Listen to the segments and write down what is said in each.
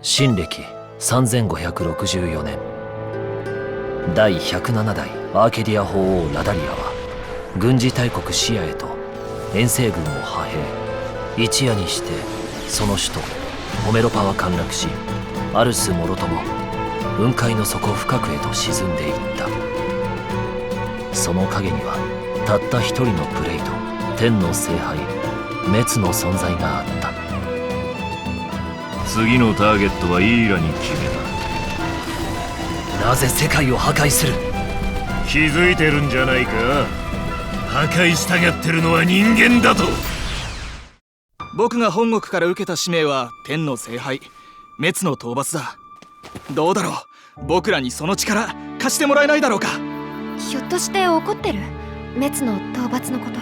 新暦3564年、第107代アーケディア法王ラダリアは軍事大国シアへと遠征軍を派兵。一夜にしてその首都ホメロパは陥落し、アルスもろとも雲海の底深くへと沈んでいった。その陰にはたった一人のブレイド、天の聖杯滅の存在があった。次のターゲットはイーラに決めた。なぜ世界を破壊する？気づいてるんじゃないか。破壊したがってるのは人間だと。僕が本国から受けた使命は天の聖杯滅の討伐だ。どうだろう、僕らにその力貸してもらえないだろうか。ひょっとして怒ってる？滅の討伐のこと。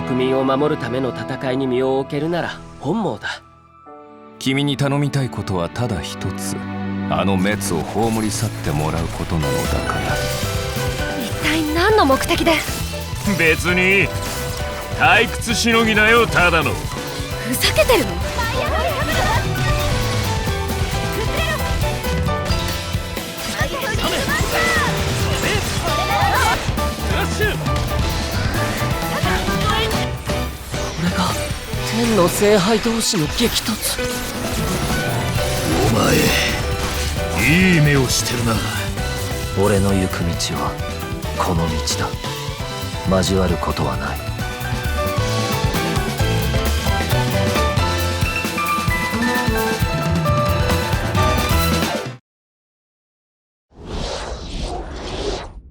国民を守るための戦いに身を置けるなら本望だ。君に頼みたいことはただ一つ、あの滅を葬り去ってもらうことなのだから。一体何の目的で？別に退屈しのぎだよ、ただの。ふざけてるの？これが天の聖杯同士の激突。お前いい目をしてるな。俺の行く道はこの道だ。交わることはない。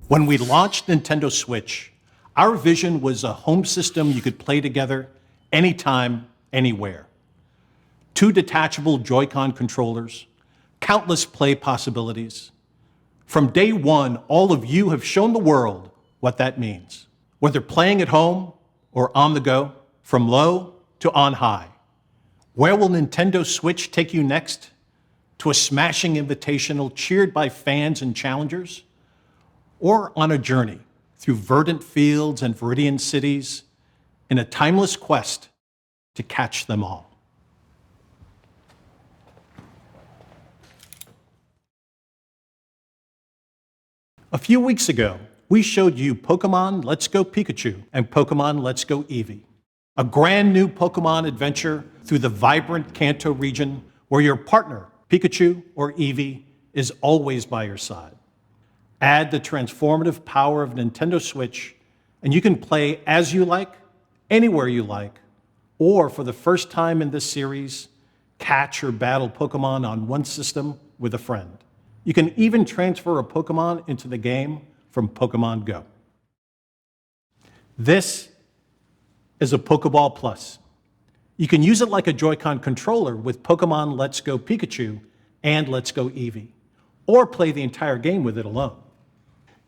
When we launched Nintendo Switch, our vision was a home system you could play together anytime, anywhere. 2 detachable Joy-Con controllers, countless play possibilities. From day one, all of you have shown the world what that means. Whether playing at home or on the go, from low to on high. Where will Nintendo Switch take you next? To a smashing invitational cheered by fans and challengers? Or on a journey through verdant fields and viridian cities in a timeless quest to catch them all? A few weeks ago, we showed you Pokémon Let's Go Pikachu and Pokémon Let's Go Eevee, a brand new Pokémon adventure through the vibrant Kanto region where your partner, Pikachu or Eevee, is always by your side. Add the transformative power of Nintendo Switch, and you can play as you like, anywhere you like, or for the first time in this series, catch or battle Pokemon on one system with a friend. You can even transfer a Pokemon into the game from Pokemon Go. This is a Pokeball Plus. You can use it like a Joy-Con controller with Pokemon Let's Go Pikachu and Let's Go Eevee, or play the entire game with it alone.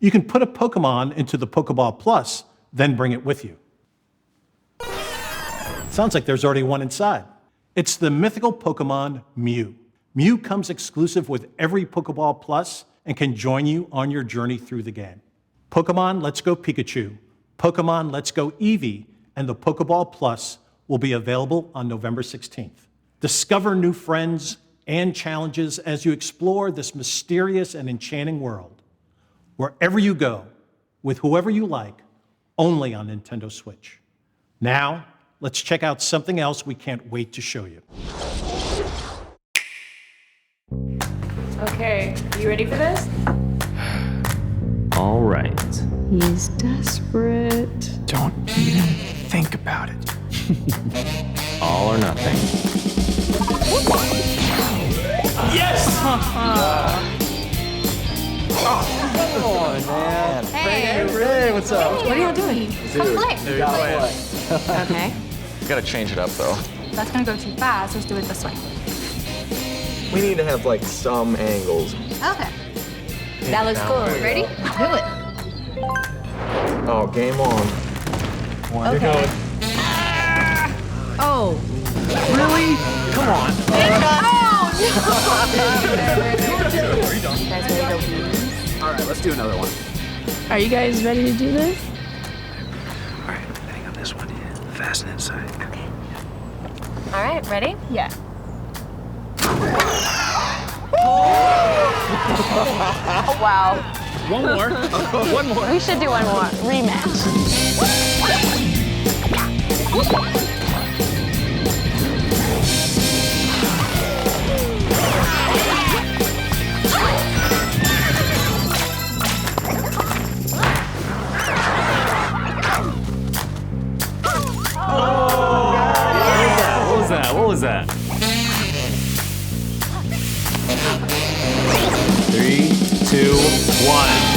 You can put a Pokemon into the Pokeball Plus, then bring it with you. Sounds like there's already one inside. It's the mythical Pokemon Mew. Mew comes exclusive with every Pokeball Plus and can join you on your journey through the game. Pokemon Let's Go Pikachu, Pokemon Let's Go Eevee, and the Pokeball Plus will be available on November 16th. Discover new friends and challenges as you explore this mysterious and enchanting world. Wherever you go, with whoever you like, only on Nintendo Switch. Now, let's check out something else we can't wait to show you. Okay, you ready for this? All right. He's desperate. Don't even think about it. All or nothing. Hey, what's up? what are y'all doing? Come play. Okay, Gotta change it up though. That's gonna go too fast. Let's do it this way. We need to have like some angles. Okay. That looks cool. Ready? Do it. Oh, game on. Okay. Oh. Really? Come on. You guys ready to go please? All right, let's do another one. are you guys ready to do this? All right, betting on this one. Fasten inside. Okay. All right, ready? Yeah. Oh, wow. One more. One more. We should do one more. Rematch. What was that? 3, 2, 1.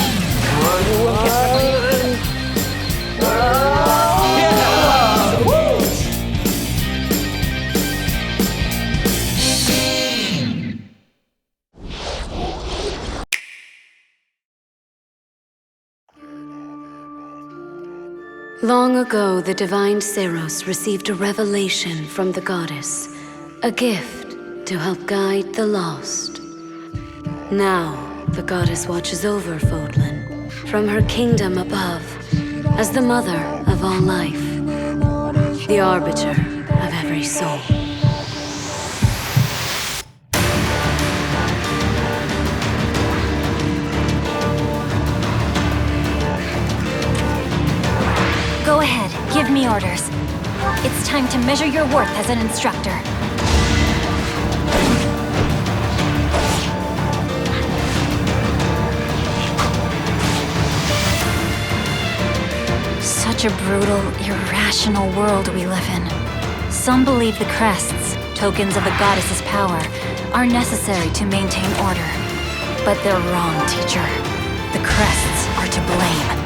Long ago, the divine Seros received a revelation from the goddess, a gift to help guide the lost. Now, the goddess watches over Fodlan from her kingdom above as the mother of all life, the arbiter of every soul. Go ahead, give me orders. It's time to measure your worth as an instructor. Such a brutal, irrational world we live in. Some believe the crests, tokens of the goddess's power, are necessary to maintain order. But they're wrong, teacher. The crests are to blame.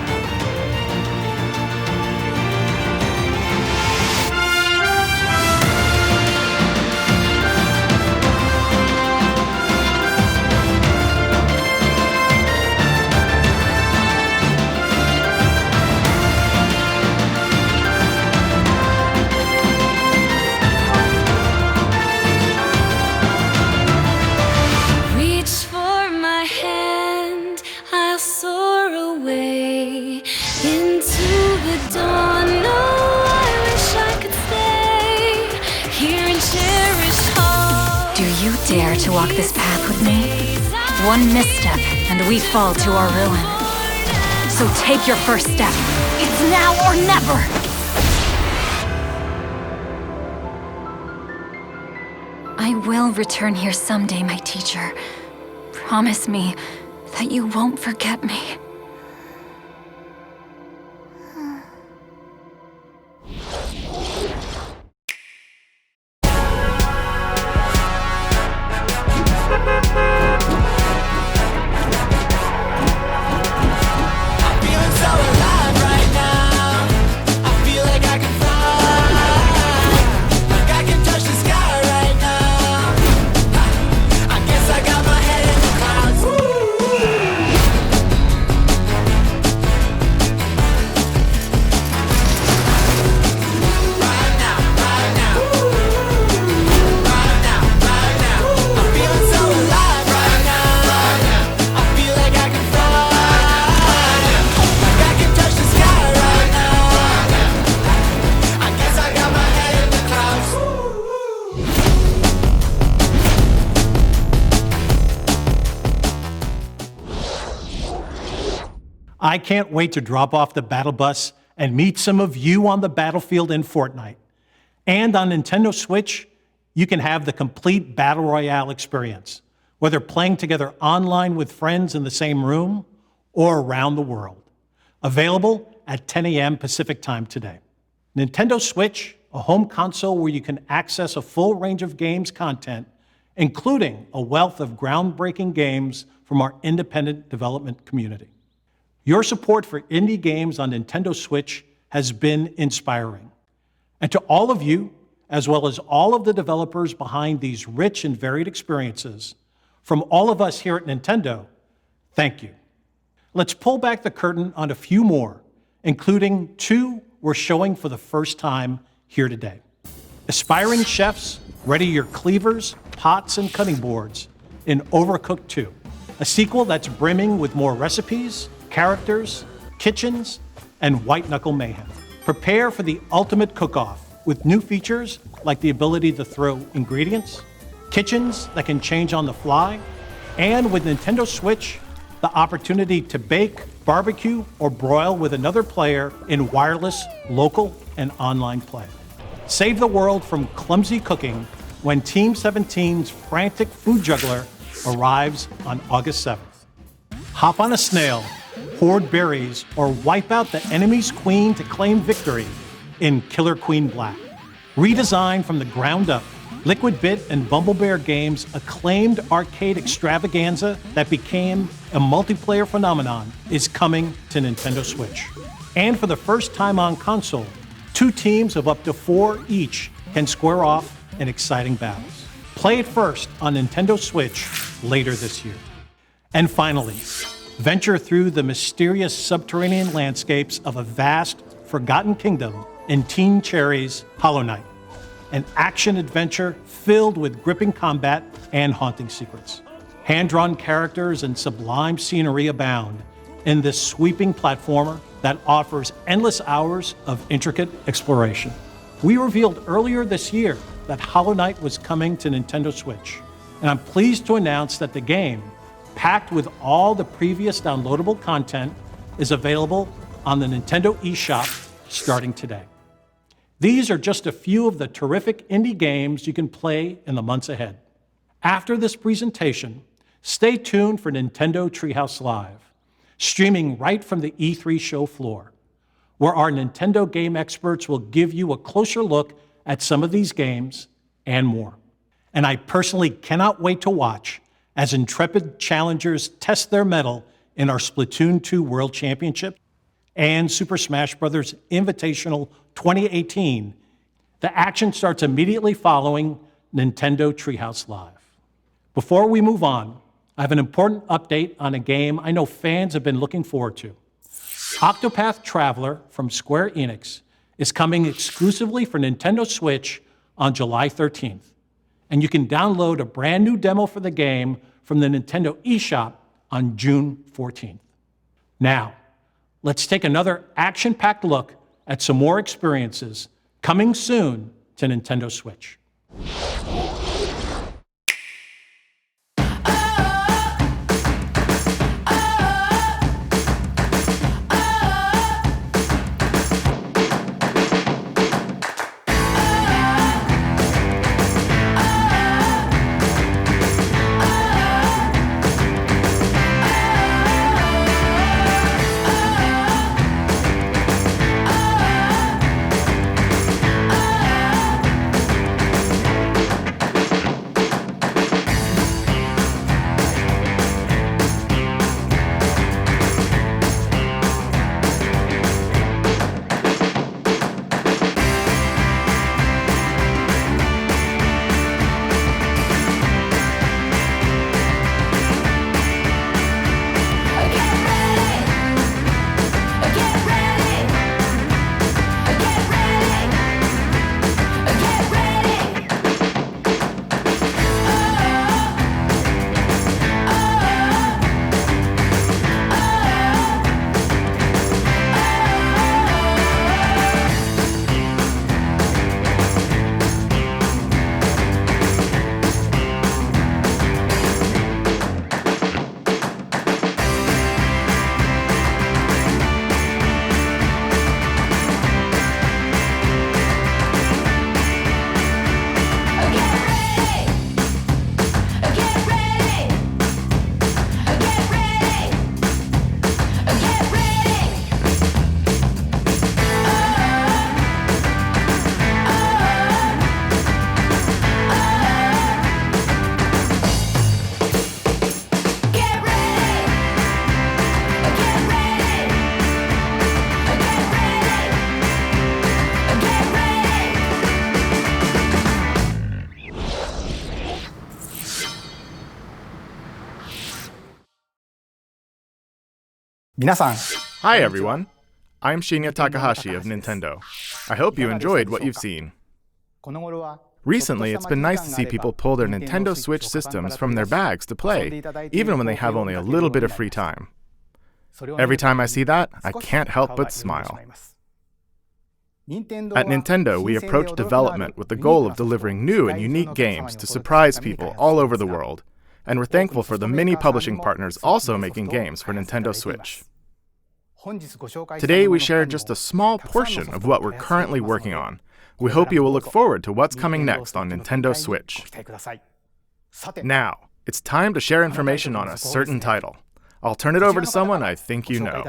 Dare to walk this path with me? One misstep, and we fall to our ruin. So take your first step. It's now or never! I will return here someday, my teacher. Promise me that you won't forget me. I can't wait to drop off the battle bus and meet some of you on the battlefield in Fortnite. And on Nintendo Switch, you can have the complete Battle Royale experience, whether playing together online with friends in the same room or around the world. Available at 10 a.m. Pacific Time today. Nintendo Switch, a home console where you can access a full range of games content, including a wealth of groundbreaking games from our independent development community. Your support for indie games on Nintendo Switch has been inspiring. And to all of you, as well as all of the developers behind these rich and varied experiences, from all of us here at Nintendo, thank you. Let's pull back the curtain on a few more, including 2 we're showing for the first time here today. Aspiring chefs, ready your cleavers, pots, and cutting boards in Overcooked 2, a sequel that's brimming with more recipes, characters, kitchens, and white-knuckle mayhem. Prepare for the ultimate cook-off with new features like the ability to throw ingredients, kitchens that can change on the fly, and with Nintendo Switch, the opportunity to bake, barbecue, or broil with another player in wireless, local, and online play. Save the world from clumsy cooking when Team 17's frantic food juggler arrives on August 7th. Hop on a snail, hoard berries, or wipe out the enemy's queen to claim victory in Killer Queen Black. Redesigned from the ground up, Liquid Bit and Bumblebear Games' acclaimed arcade extravaganza that became a multiplayer phenomenon is coming to Nintendo Switch. And for the first time on console, 2 teams of up to 4 each can square off in exciting battles. Play it first on Nintendo Switch later this year. And finally, venture through the mysterious subterranean landscapes of a vast, forgotten kingdom in Teen Cherry's Hollow Knight, an action-adventure filled with gripping combat and haunting secrets. Hand-drawn characters and sublime scenery abound in this sweeping platformer that offers endless hours of intricate exploration. We revealed earlier this year that Hollow Knight was coming to Nintendo Switch, and I'm pleased to announce that the game, packed with all the previous downloadable content, is available on the Nintendo eShop starting today. These are just a few of the terrific indie games you can play in the months ahead. After this presentation, stay tuned for Nintendo Treehouse Live, streaming right from the E3 show floor, where our Nintendo game experts will give you a closer look at some of these games and more. And I personally cannot wait to watch as intrepid challengers test their mettle in our Splatoon 2 World Championship and Super Smash Bros. Invitational 2018. The action starts immediately following Nintendo Treehouse Live. Before we move on, I have an important update on a game I know fans have been looking forward to. Octopath Traveler from Square Enix is coming exclusively for Nintendo Switch on July 13th, and you can download a brand new demo for the game from the Nintendo eShop on June 14th. Now, let's take another action-packed look at some more experiences coming soon to Nintendo Switch. Hi everyone, I'm Shinya Takahashi of Nintendo. I hope you enjoyed what you've seen. Recently, it's been nice to see people pull their Nintendo Switch systems from their bags to play, even when they have only a little bit of free time. Every time I see that, I can't help but smile. At Nintendo, we approach development with the goal of delivering new and unique games to surprise people all over the world, and we're thankful for the many publishing partners also making games for Nintendo Switch. Today, we share just a small portion of what we're currently working on. We hope you will look forward to what's coming next on Nintendo Switch. Now, it's time to share information on a certain title. I'll turn it over to someone I think you know.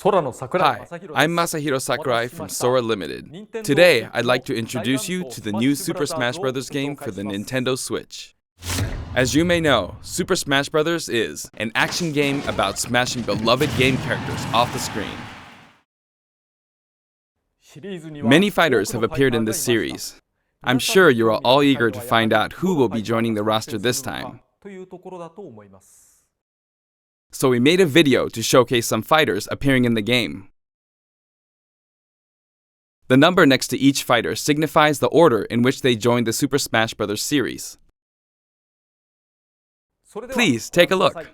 Hi, I'm Masahiro Sakurai from Sora Limited. Today, I'd like to introduce you to the new Super Smash Bros. Game for the Nintendo Switch. As you may know, Super Smash Bros. Is an action game about smashing beloved game characters off the screen. Many fighters have appeared in this series. I'm sure you are all eager to find out who will be joining the roster this time. So we made a video to showcase some fighters appearing in the game. The number next to each fighter signifies the order in which they joined the Super Smash Bros. Series. Please take a look.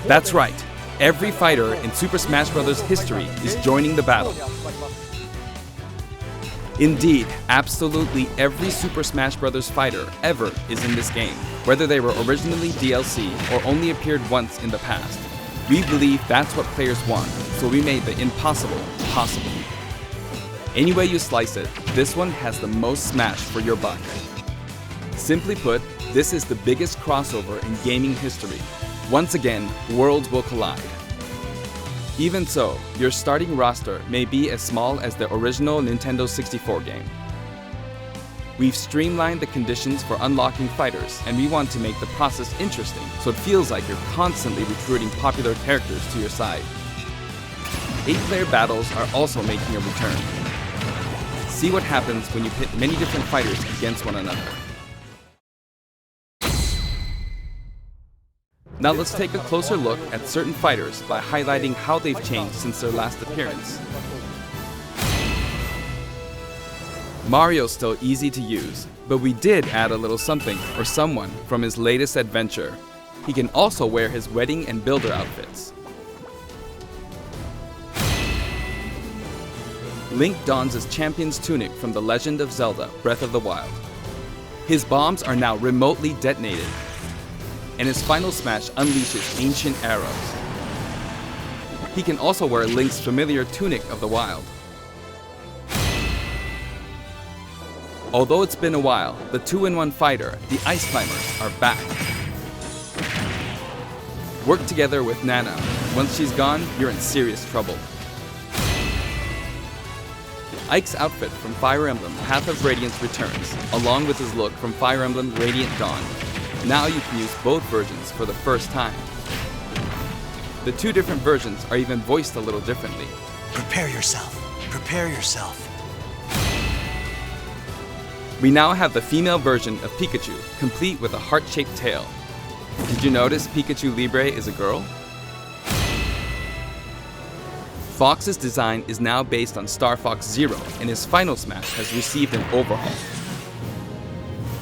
That's right. Every fighter in Super Smash Bros. History is joining the battle. Indeed, absolutely every Super Smash Bros. Fighter ever is in this game, whether they were originally DLC or only appeared once in the past. We believe that's what players want, so we made the impossible possible. Any way you slice it, this one has the most Smash for your buck. Simply put, this is the biggest crossover in gaming history. Once again, worlds will collide. Even so, your starting roster may be as small as the original Nintendo 64 game. We've streamlined the conditions for unlocking fighters, and we want to make the process interesting so it feels like you're constantly recruiting popular characters to your side. 8-player battles are also making a return. See what happens when you pit many different fighters against one another. Now let's take a closer look at certain fighters by highlighting how they've changed since their last appearance. Mario's still easy to use, but we did add a little something or someone from his latest adventure. He can also wear his wedding and builder outfits. Link dons his champion's tunic from The Legend of Zelda: Breath of the Wild. His bombs are now remotely detonated, and his final smash unleashes ancient arrows. He can also wear Link's familiar Tunic of the Wild. Although it's been a while, the 2-in-1 fighter, the Ice Climbers, are back. Work together with Nana. Once she's gone, you're in serious trouble. Ike's outfit from Fire Emblem Path of Radiance returns, along with his look from Fire Emblem Radiant Dawn. Now you can use both versions for the first time. The two different versions are even voiced a little differently. Prepare yourself. Prepare yourself. We now have the female version of Pikachu, complete with a heart-shaped tail. Did you notice Pikachu Libre is a girl? Fox's design is now based on Star Fox Zero, and his final smash has received an overhaul.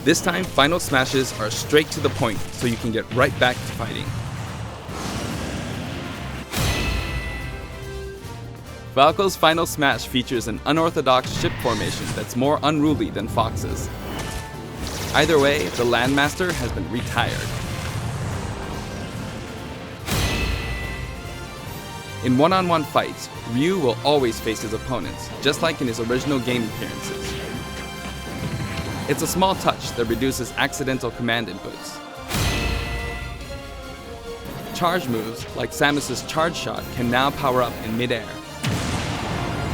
This time, final smashes are straight to the point, so you can get right back to fighting. Falco's final smash features an unorthodox ship formation that's more unruly than Fox's. Either way, the Landmaster has been retired. In one-on-one fights, Ryu will always face his opponents, just like in his original game appearances. It's a small touch that reduces accidental command inputs. Charge moves, like Samus's Charge Shot, can now power up in mid-air.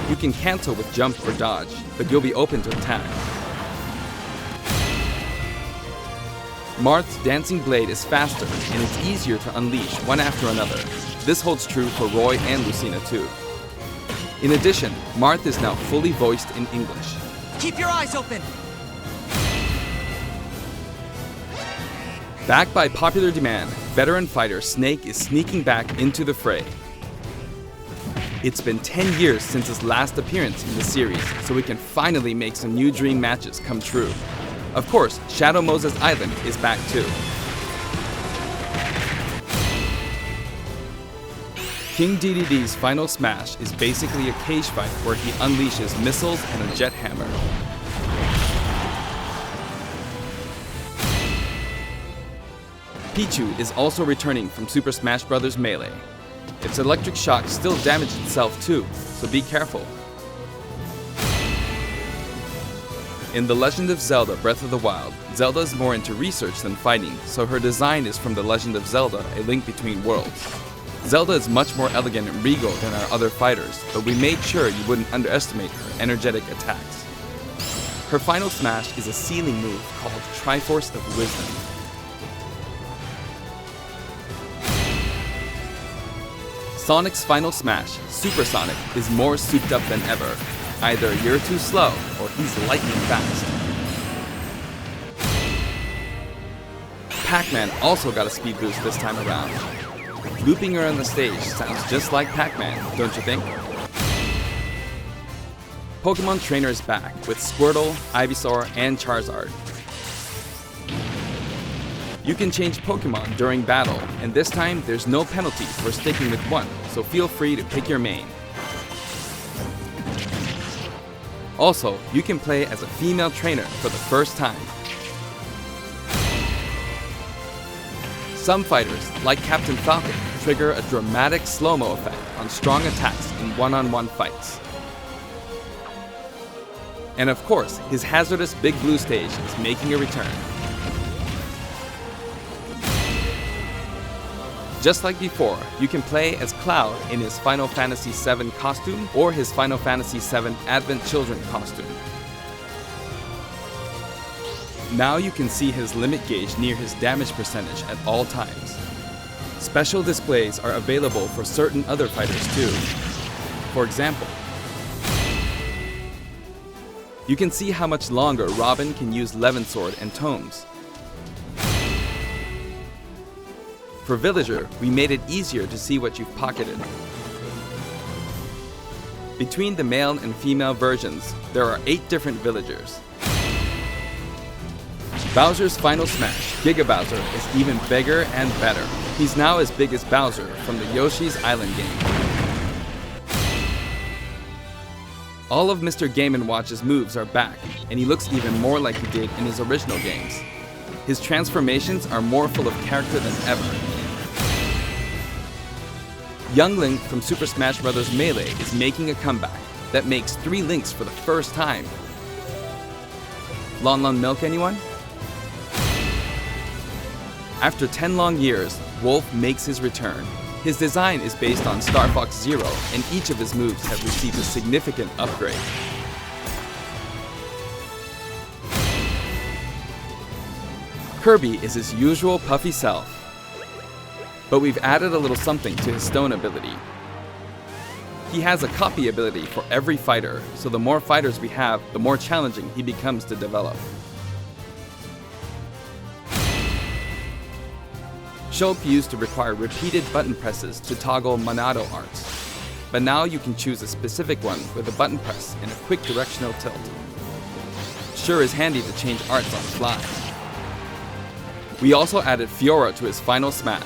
You can cancel with jump or dodge, but you'll be open to attack. Marth's Dancing Blade is faster, and it's easier to unleash one after another. This holds true for Roy and Lucina too. In addition, Marth is now fully voiced in English. Keep your eyes open! Backed by popular demand, veteran fighter Snake is sneaking back into the fray. It's been 10 years since his last appearance in the series, so we can finally make some new dream matches come true. Of course, Shadow Moses Island is back too. King DDD's final smash is basically a cage fight where he unleashes missiles and a jet hammer. Pichu is also returning from Super Smash Bros. Melee. Its electric shock still damaged itself too, so be careful. In The Legend of Zelda: Breath of the Wild, Zelda is more into research than fighting, so her design is from The Legend of Zelda: A Link Between Worlds. Zelda is much more elegant and regal than our other fighters, but we made sure you wouldn't underestimate her energetic attacks. Her final smash is a ceiling move called Triforce of Wisdom. Sonic's final smash, Super Sonic, is more souped up than ever. Either you're too slow, or he's lightning fast. Pac-Man also got a speed boost this time around. Looping her on the stage sounds just like Pac-Man, don't you think? Pokemon Trainer is back with Squirtle, Ivysaur, and Charizard. You can change Pokémon during battle, and this time there's no penalty for sticking with one, so feel free to pick your main. Also, you can play as a female trainer for the first time. Some fighters, like Captain Falcon, trigger a dramatic slow-mo effect on strong attacks in one-on-one fights. And of course, his hazardous Big Blue stage is making a return. Just like before, you can play as Cloud in his Final Fantasy VII costume or his Final Fantasy VII Advent Children costume. Now you can see his limit gauge near his damage percentage at all times. Special displays are available for certain other fighters too. For example, you can see how much longer Robin can use Levin Sword and Tomes. For Villager, we made it easier to see what you've pocketed. Between the male and female versions, there are 8 different villagers. Bowser's Final Smash, Giga Bowser, is even bigger and better. He's now as big as Bowser from the Yoshi's Island game. All of Mr. Game & Watch's moves are back, and he looks even more like he did in his original games. His transformations are more full of character than ever. Young Link from Super Smash Bros. Melee is making a comeback that makes 3 Links for the first time. Lon Lon Milk, anyone? After 10 long years, Wolf makes his return. His design is based on Star Fox Zero, and each of his moves have received a significant upgrade. Kirby is his usual puffy self, but we've added a little something to his stone ability. He has a copy ability for every fighter, so the more fighters we have, the more challenging he becomes to develop. Shulk used to require repeated button presses to toggle Monado arts, but now you can choose a specific one with a button press and a quick directional tilt. Sure is handy to change arts on the fly. We also added Fiora to his Final Smash.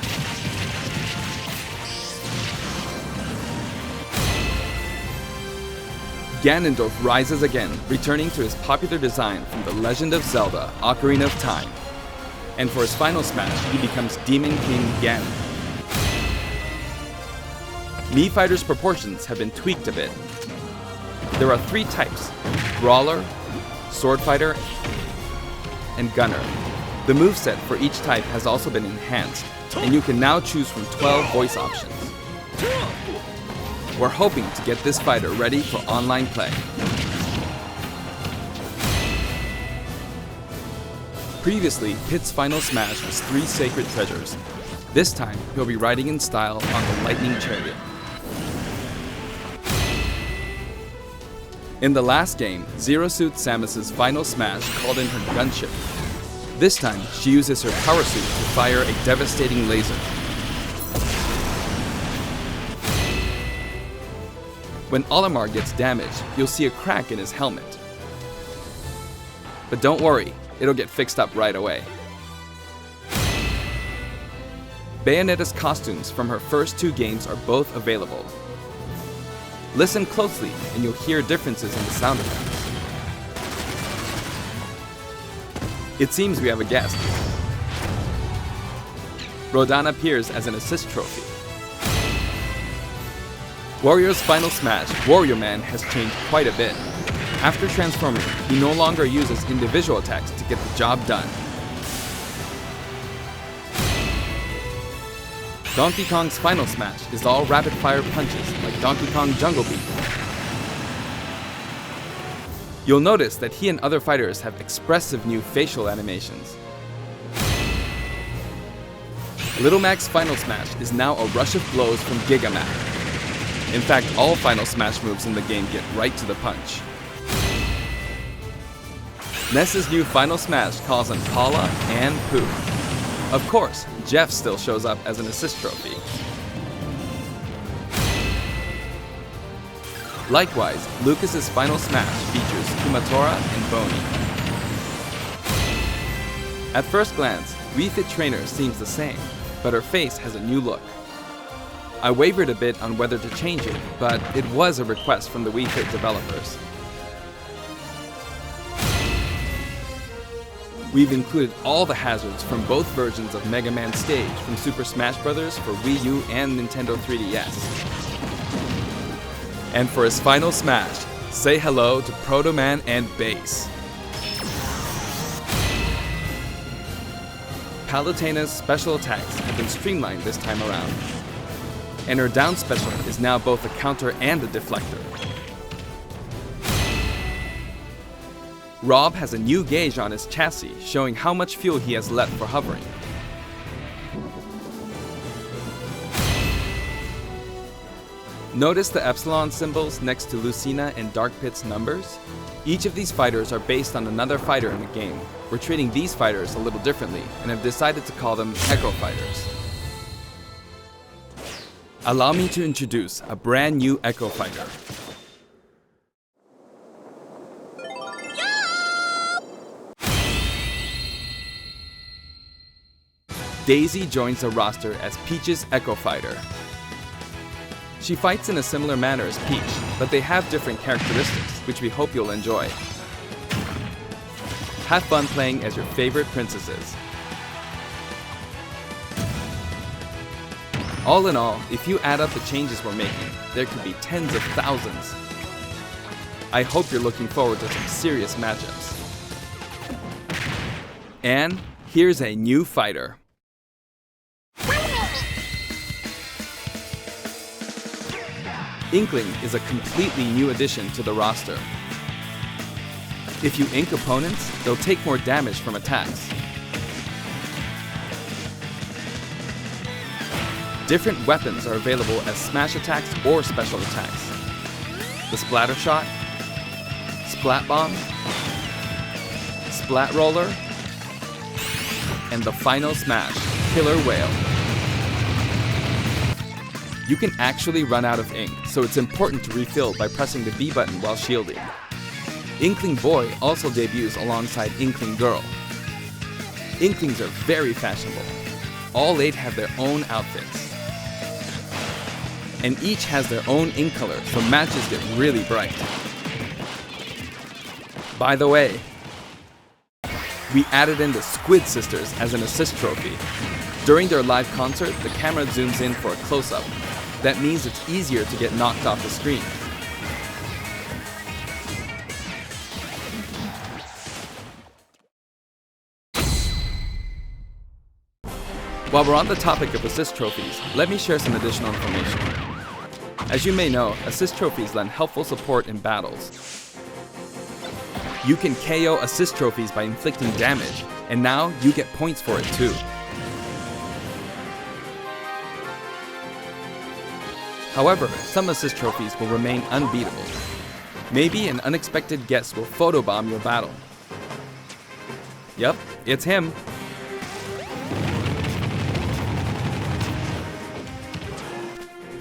Ganondorf rises again, returning to his popular design from The Legend of Zelda: Ocarina of Time. And for his Final Smash, he becomes Demon King Ganon. Mii Fighter's proportions have been tweaked a bit. There are 3 types: Brawler, Sword Fighter, and Gunner. The moveset for each type has also been enhanced, and you can now choose from 12 voice options. We're hoping to get this fighter ready for online play. Previously, Pit's Final Smash was 3 sacred treasures. This time, he'll be riding in style on the Lightning Chariot. In the last game, Zero Suit Samus's Final Smash called in her gunship. This time, she uses her power suit to fire a devastating laser. When Olimar gets damaged, you'll see a crack in his helmet. But don't worry, it'll get fixed up right away. Bayonetta's costumes from her first 2 games are both available. Listen closely and you'll hear differences in the sound effects. It seems we have a guest. Rodan appears as an assist trophy. Warrior's Final Smash, Wario Man has changed quite a bit. After transforming, he no longer uses individual attacks to get the job done. Donkey Kong's Final Smash is all rapid-fire punches like Donkey Kong Jungle Beat. You'll notice that he and other fighters have expressive new facial animations. Little Mac's Final Smash is now a rush of blows from Giga Mac. In fact, all Final Smash moves in the game get right to the punch. Ness's new Final Smash calls on Paula and Pooh. Of course, Jeff still shows up as an assist trophy. Likewise, Lucas's Final Smash features Kumatora and Boney. At first glance, Wii Fit Trainer seems the same, but her face has a new look. I wavered a bit on whether to change it, but it was a request from the Wii Fit developers. We've included all the hazards from both versions of Mega Man Stage from Super Smash Bros. For Wii U and Nintendo 3DS. And for his final smash, say hello to Proto Man and Bass. Palutena's special attacks have been streamlined this time around. And her down special is now both a counter and a deflector. Rob has a new gauge on his chassis, showing how much fuel he has left for hovering. Notice the epsilon symbols next to Lucina and Dark Pit's numbers? Each of these fighters are based on another fighter in the game. We're treating these fighters a little differently and have decided to call them Echo Fighters. Allow me to introduce a brand new Echo Fighter. Daisy joins the roster as Peach's Echo Fighter. She fights in a similar manner as Peach, but they have different characteristics, which we hope you'll enjoy. Have fun playing as your favorite princesses. All in all, if you add up the changes we're making, there could be tens of thousands. I hope you're looking forward to some serious matchups. And here's a new fighter. Inkling is a completely new addition to the roster. If you ink opponents, they'll take more damage from attacks. Different weapons are available as smash attacks or special attacks. The Splatter Shot, Splat Bomb, Splat Roller, and the final smash, Killer Whale. You can actually run out of ink, so it's important to refill by pressing the B button while shielding. Inkling Boy also debuts alongside Inkling Girl. Inklings are very fashionable. All 8 have their own outfits. And each has their own ink color, so matches get really bright. By the way, we added in the Squid Sisters as an assist trophy. During their live concert, the camera zooms in for a close-up. That means it's easier to get knocked off the screen. While we're on the topic of assist trophies, let me share some additional information. As you may know, assist trophies lend helpful support in battles. You can KO assist trophies by inflicting damage, and now you get points for it too. However, some assist trophies will remain unbeatable. Maybe an unexpected guest will photobomb your battle. Yep, it's him.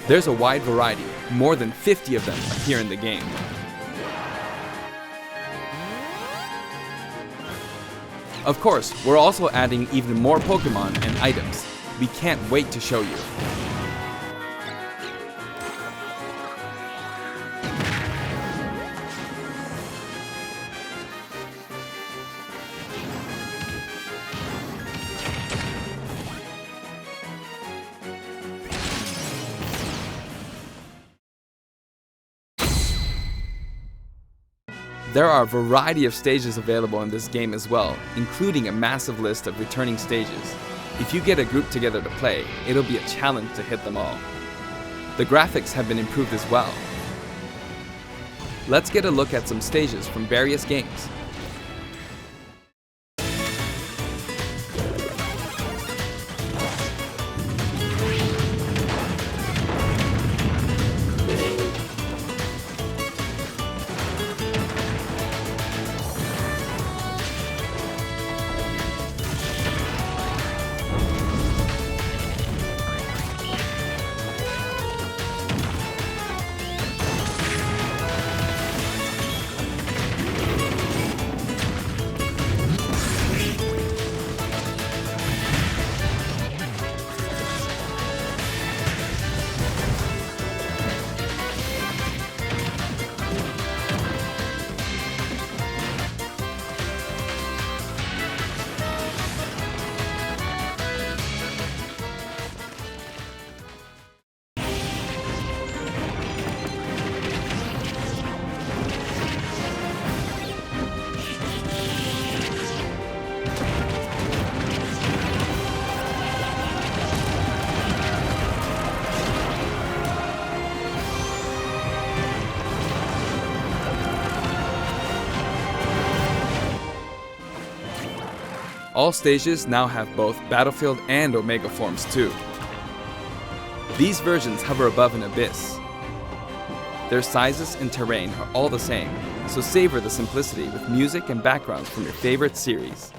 There's a wide variety, more than 50 of them appear in the game. Of course, we're also adding even more Pokémon and items. We can't wait to show you. There are a variety of stages available in this game as well, including a massive list of returning stages. If you get a group together to play, it'll be a challenge to hit them all. The graphics have been improved as well. Let's get a look at some stages from various games. All stages now have both Battlefield and Omega forms too. These versions hover above an abyss. Their sizes and terrain are all the same, so savor the simplicity with music and backgrounds from your favorite series.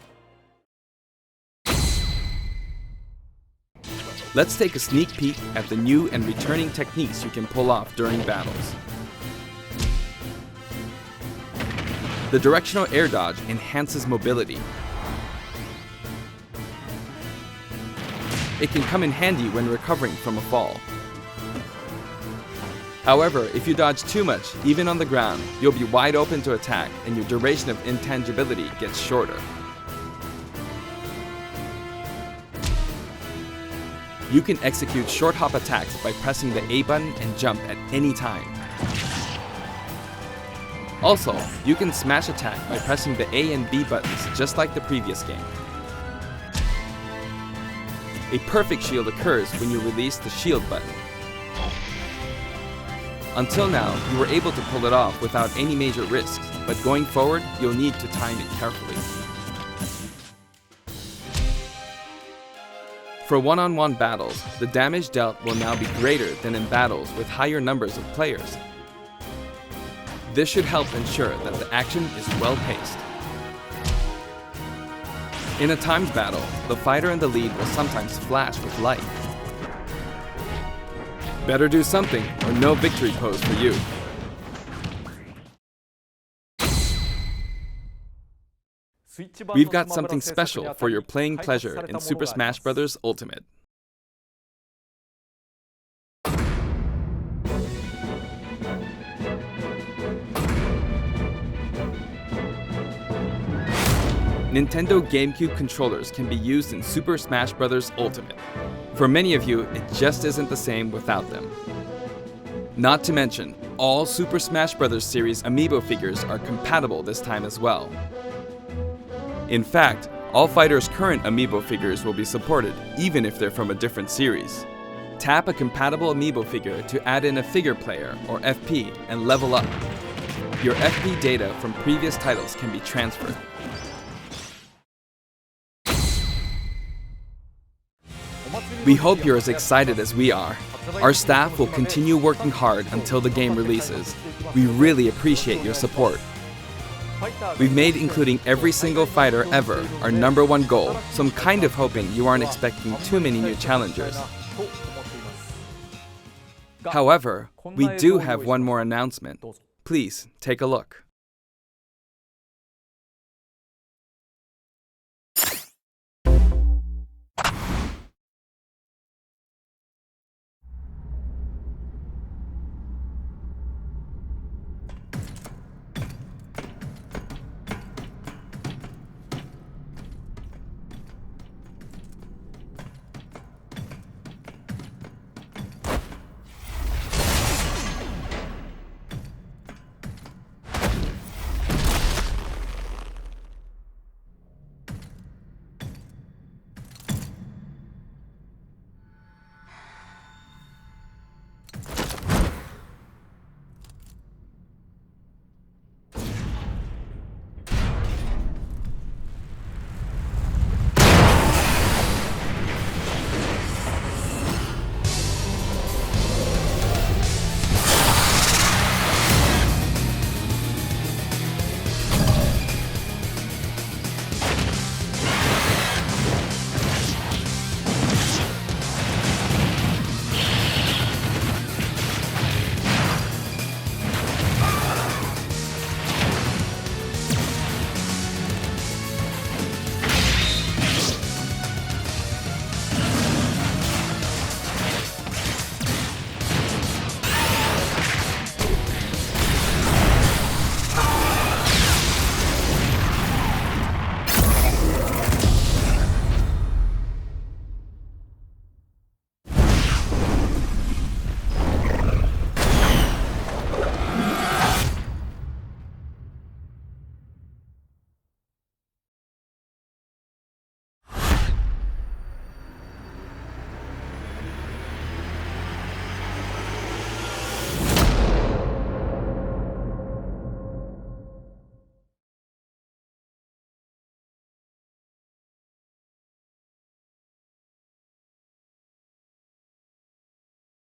Let's take a sneak peek at the new and returning techniques you can pull off during battles. The directional air dodge enhances mobility. It can come in handy when recovering from a fall. However, if you dodge too much, even on the ground, you'll be wide open to attack and your duration of intangibility gets shorter. You can execute short hop attacks by pressing the A button and jump at any time. Also, you can smash attack by pressing the A and B buttons just like the previous game. A perfect shield occurs when you release the shield button. Until now, you were able to pull it off without any major risks, but going forward, you'll need to time it carefully. For one-on-one battles, the damage dealt will now be greater than in battles with higher numbers of players. This should help ensure that the action is well-paced. In a timed battle, the fighter in the lead will sometimes flash with light. Better do something, or no victory pose for you. We've got something special for your playing pleasure in Super Smash Bros. Ultimate. Nintendo GameCube controllers can be used in Super Smash Bros. Ultimate. For many of you, it just isn't the same without them. Not to mention, all Super Smash Bros. Series amiibo figures are compatible this time as well. In fact, all fighters' current amiibo figures will be supported, even if they're from a different series. Tap a compatible amiibo figure to add in a figure player, or FP, and level up. Your FP data from previous titles can be transferred. We hope you're as excited as we are. Our staff will continue working hard until the game releases. We really appreciate your support. We've made including every single fighter ever our #1 goal, so I'm kind of hoping you aren't expecting too many new challengers. However, we do have one more announcement. Please take a look.